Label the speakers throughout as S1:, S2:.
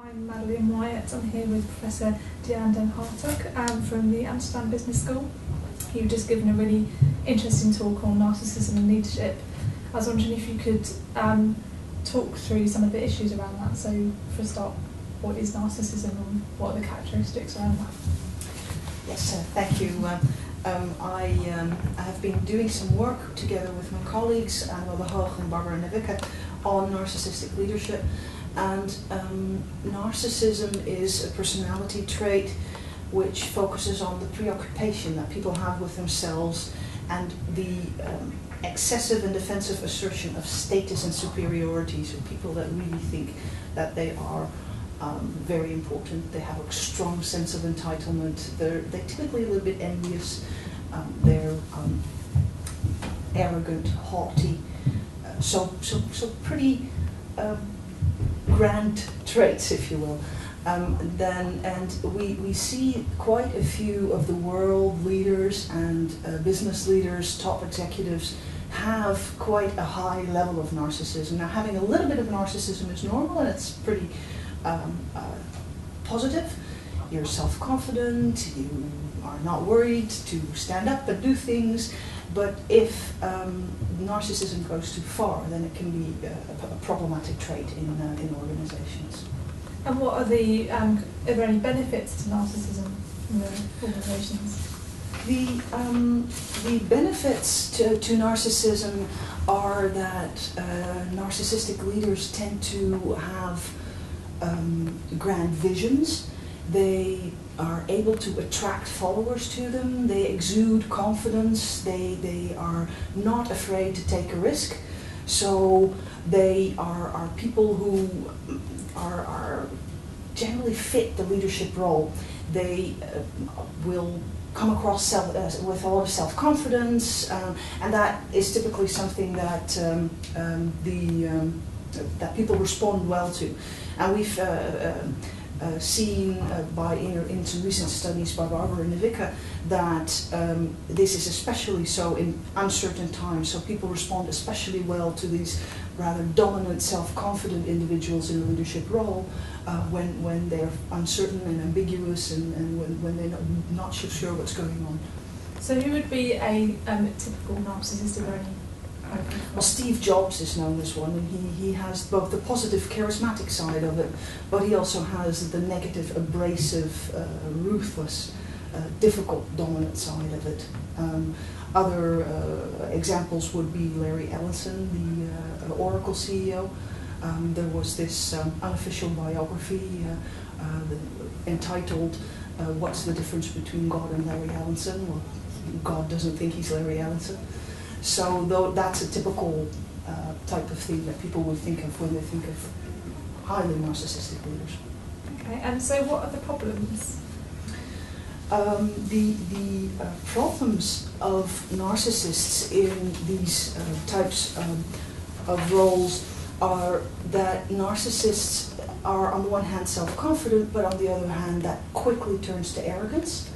S1: I'm Maddy Wyatt. I'm here with Professor Deanne Den Hartog from the Amsterdam Business School. You've just given a really interesting talk on narcissism and leadership. I was wondering if you could talk through some of the issues around that. So, for a start, what is narcissism and what are the characteristics around that?
S2: Yes, thank you. I have been doing some work together with my colleagues, Anne Hoog and Barbara Newicke, on narcissistic leadership. And narcissism is a personality trait which focuses on the preoccupation that people have with themselves and the excessive and defensive assertion of status and superiority. So people that really think that they are very important, they have a strong sense of entitlement, they're typically a little bit envious, they're arrogant, haughty, so pretty grand traits, if you will. We see quite a few of the world leaders and business leaders, top executives, have quite a high level of narcissism. Now, having a little bit of narcissism is normal and it's pretty positive. You're self-confident, you are not worried to stand up and do things, but if narcissism goes too far, then it can be a problematic trait in organizations.
S1: And what are are there any benefits to narcissism in the organizations?
S2: The benefits to narcissism are that narcissistic leaders tend to have grand visions. They are able to attract followers to them. They exude confidence. They are not afraid to take a risk. So they are people who are generally fit the leadership role. They will come across with a lot of self-confidence, and that is typically something that that people respond well to. And we've seen in some recent studies by Barbara Newicke that this is especially so in uncertain times. So people respond especially well to these rather dominant, self-confident individuals in a leadership role when they're uncertain and ambiguous and when they're not so sure what's going on.
S1: So who would be a typical narcissist or any?
S2: Well, Steve Jobs is known as one, and he has both the positive, charismatic side of it, but he also has the negative, abrasive, ruthless, difficult, dominant side of it. Other examples would be Larry Ellison, the Oracle CEO. There was this unofficial biography entitled "What's the Difference Between God and Larry Ellison?" Well, God doesn't think he's Larry Ellison. So that's a typical type of thing that people would think of when they think of highly narcissistic leaders.
S1: Okay, and so what are the problems?
S2: The problems of narcissists in these types of roles are that narcissists are on the one hand self-confident, but on the other hand that quickly turns to arrogance.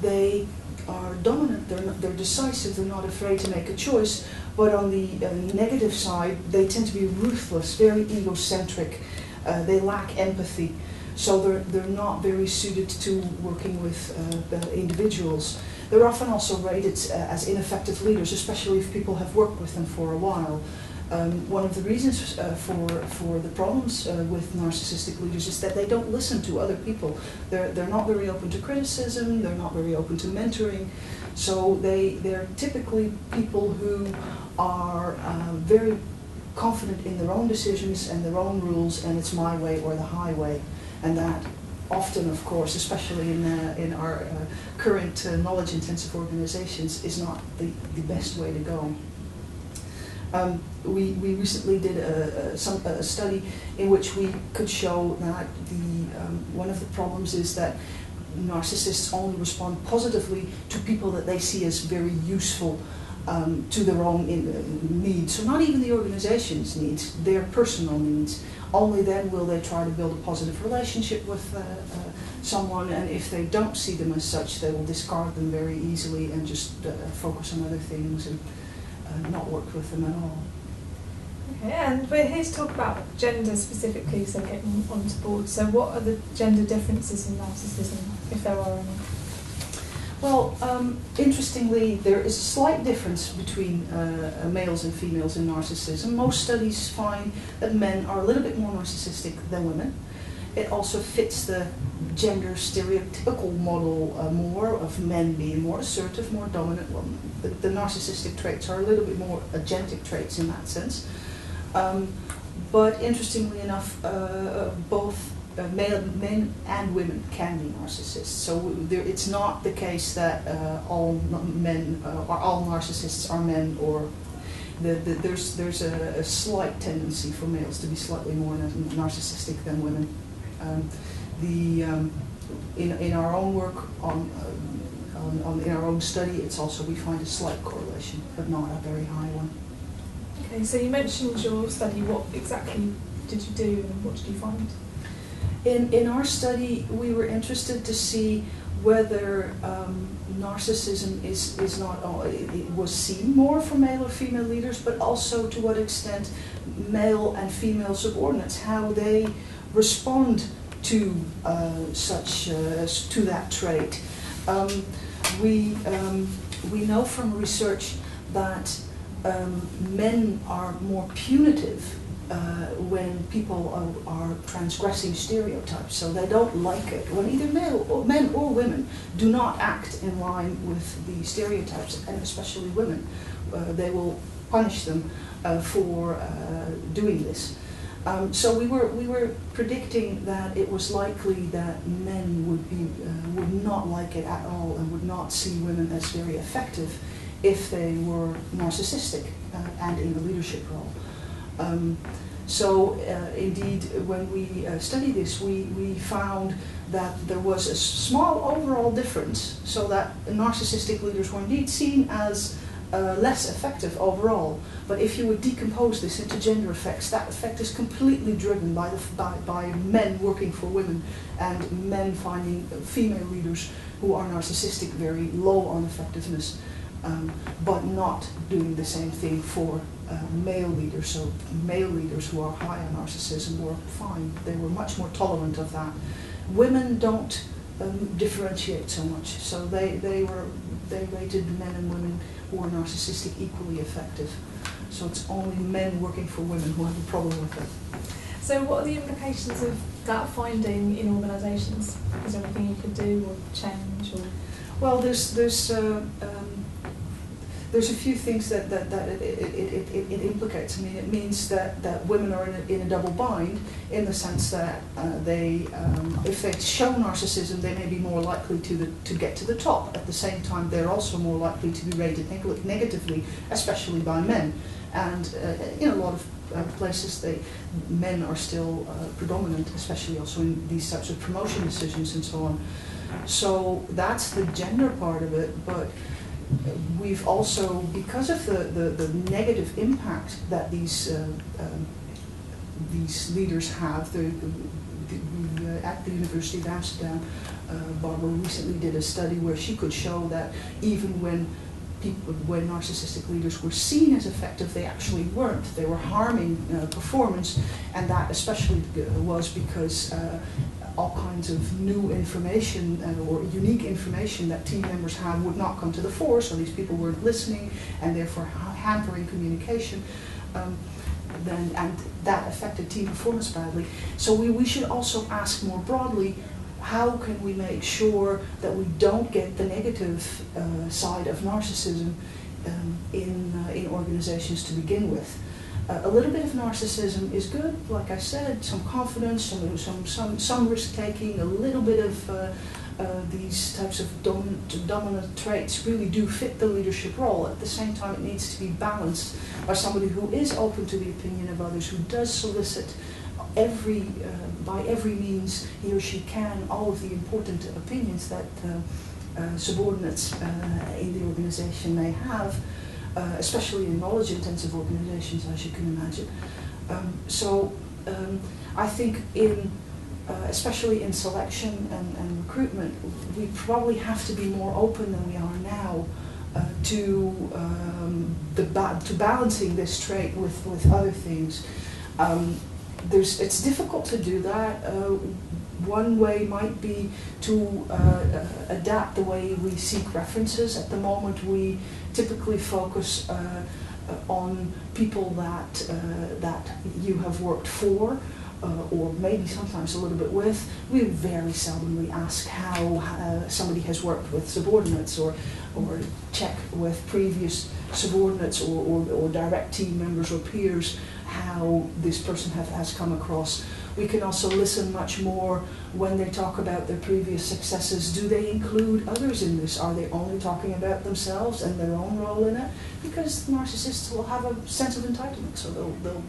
S2: They are dominant, they're decisive, they're not afraid to make a choice, but on the negative side, they tend to be ruthless, very egocentric, they lack empathy, so they're not very suited to working with individuals. They're often also rated as ineffective leaders, especially if people have worked with them for a while. One of the reasons for the problems with narcissistic leaders is that they don't listen to other people. They're not very open to criticism, they're not very open to mentoring, so they're typically people who are very confident in their own decisions and their own rules, and it's my way or the highway. And that often, of course, especially in our current knowledge-intensive organizations, is not the best way to go. We recently did a study in which we could show that one of the problems is that narcissists only respond positively to people that they see as very useful to their own needs. So not even the organization's needs, their personal needs. Only then will they try to build a positive relationship with someone, and if they don't see them as such, they will discard them very easily and just focus on other things and not work with them at all.
S1: Okay, and we're here to talk about gender specifically, so getting onto board. So what are the gender differences in narcissism, if there are any?
S2: Well, interestingly, there is a slight difference between males and females in narcissism. Most studies find that men are a little bit more narcissistic than women. It also fits the gender stereotypical model more of men being more assertive, more dominant. Well, the narcissistic traits are a little bit more agentic traits in that sense. But interestingly enough, both men and women can be narcissists. So it's not the case that all men or all narcissists are men, or there's a slight tendency for males to be slightly more narcissistic than women. In our own work in our own study, it's also, we find a slight correlation, but not a very high one.
S1: Okay, so you mentioned your study. What exactly did you do and what did you find?
S2: In our study, we were interested to see whether narcissism is not it was seen more for male or female leaders, but also to what extent male and female subordinates, how they respond to to that trait. We know from research that men are more punitive when people are transgressing stereotypes, so they don't like it when either men or women do not act in line with the stereotypes, and especially women. They will punish them for doing this. So we were predicting that it was likely that men would not like it at all and would not see women as very effective if they were narcissistic and in a leadership role. Indeed, when we studied this, we found that there was a small overall difference, so that narcissistic leaders were indeed seen as less effective overall. But if you would decompose this into gender effects, that effect is completely driven by men working for women and men finding female leaders who are narcissistic very low on effectiveness, but not doing the same thing for male leaders. So male leaders who are high on narcissism were fine. They were much more tolerant of that. Women don't differentiate so much, so they rated men and women who are narcissistic equally effective. So it's only men working for women who have a problem with it.
S1: So what are the implications of that finding in organisations? Is there anything you could do or change? Or?
S2: Well, there's a few things that it implicates. I mean, it means that women are in a double bind, in the sense that if they show narcissism, they may be more likely to get to the top. At the same time, they're also more likely to be rated negatively, especially by men. And in a lot of places, men are still predominant, especially also in these types of promotion decisions and so on. So that's the gender part of it, but we've also, because of the negative impact that these leaders have, at the University of Amsterdam, Barbara recently did a study where she could show that even when narcissistic leaders were seen as effective, they actually weren't. They were harming performance, and that especially was because all kinds of new information or unique information that team members had would not come to the fore, so these people weren't listening and therefore hampering communication. And that affected team performance badly. So we should also ask more broadly, how can we make sure that we don't get the negative side of narcissism in organizations to begin with? A little bit of narcissism is good, like I said, some confidence, some risk-taking, a little bit of these types of dominant traits really do fit the leadership role. At the same time, it needs to be balanced by somebody who is open to the opinion of others, who does solicit by every means he or she can, all of the important opinions that subordinates in the organization may have, especially in knowledge-intensive organizations, as you can imagine. I think especially in selection and recruitment, we probably have to be more open than we are now to balancing this trait with other things. It's difficult to do that. One way might be to adapt the way we seek references. At the moment, we typically focus on people that you have worked for, or maybe sometimes a little bit with. We very seldomly ask how somebody has worked with subordinates, or check with previous subordinates or direct team members or peers how this person has come across. We can also listen much more when they talk about their previous successes. Do they include others in this? Are they only talking about themselves and their own role in it? Because narcissists will have a sense of entitlement, so they'll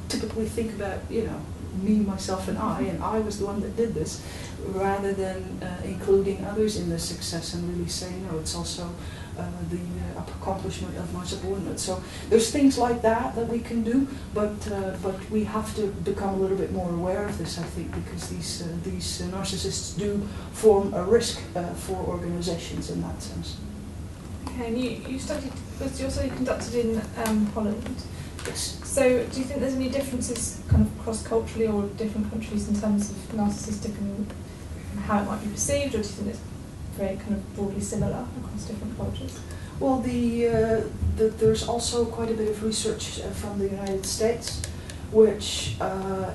S2: typically think about, me, myself, and I was the one that did this, rather than including others in the success and really saying, no, it's also the accomplishment of my subordinates. So there's things like that we can do, but we have to become a little bit more aware of this, I think, because these narcissists do form a risk for organizations in that sense.
S1: Okay, and you studied, was your study conducted in Holland?
S2: Yes.
S1: So do you think there's any differences kind of cross-culturally or different countries in terms of narcissistic and how it might be perceived, or do you think it's very kind of broadly similar across different cultures?
S2: Well, there's also quite a bit of research from the United States, which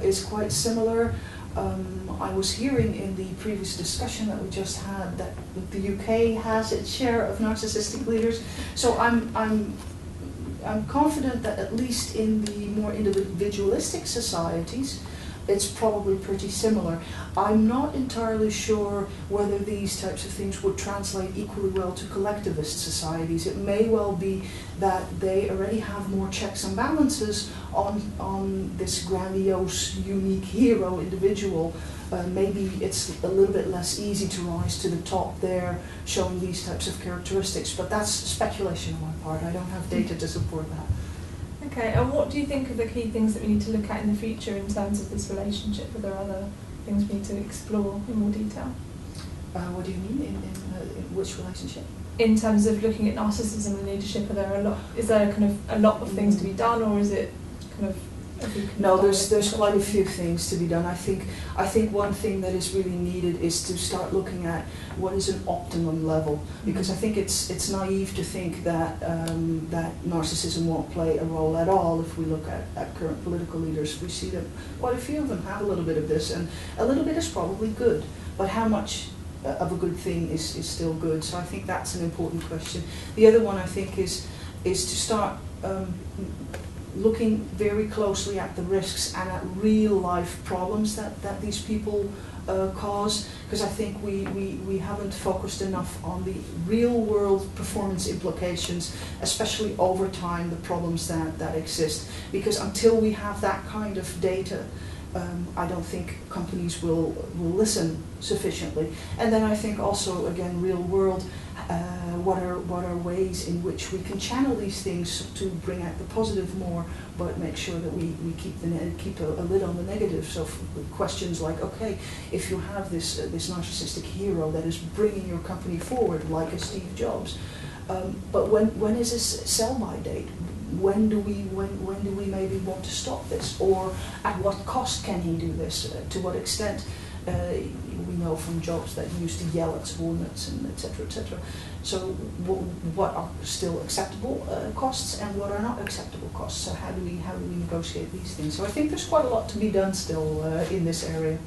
S2: is quite similar. I was hearing in the previous discussion that we just had that the UK has its share of narcissistic leaders. So I'm confident that at least in the more individualistic societies, it's probably pretty similar. I'm not entirely sure whether these types of things would translate equally well to collectivist societies. It may well be that they already have more checks and balances on this grandiose, unique hero individual. Maybe it's a little bit less easy to rise to the top there, showing these types of characteristics, but that's speculation on my part. I don't have data to support that.
S1: Okay, and what do you think are the key things that we need to look at in the future in terms of this relationship? Are there other things we need to explore in more detail?
S2: What do you mean, in which relationship?
S1: In terms of looking at narcissism and leadership, is there kind of a lot of things to be done, or is it kind of...
S2: No, there's quite a few things to be done. I think one thing that is really needed is to start looking at what is an optimum level, because I think it's naive to think that that narcissism won't play a role at all. If we look at current political leaders, we see that quite a few of them have a little bit of this, and a little bit is probably good, but how much of a good thing is still good? So I think that's an important question. The other one I think is to start looking very closely at the risks and at real life problems that these people cause, because I think we haven't focused enough on the real world performance implications, especially over time, the problems that exist. Because until we have that kind of data, I don't think companies will listen sufficiently. And then I think also, again, real world, what are ways in which we can channel these things to bring out the positive more, but make sure that we keep a lid on the negative. So questions like, okay, if you have this narcissistic hero that is bringing your company forward, like a Steve Jobs, but when is this sell-by date? When do we maybe want to stop this, or at what cost can he do this? To what extent? We know from Jobs that he used to yell at subordinates and etc. etc. So what are still acceptable costs and what are not acceptable costs? So how do we negotiate these things? So I think there's quite a lot to be done still in this area.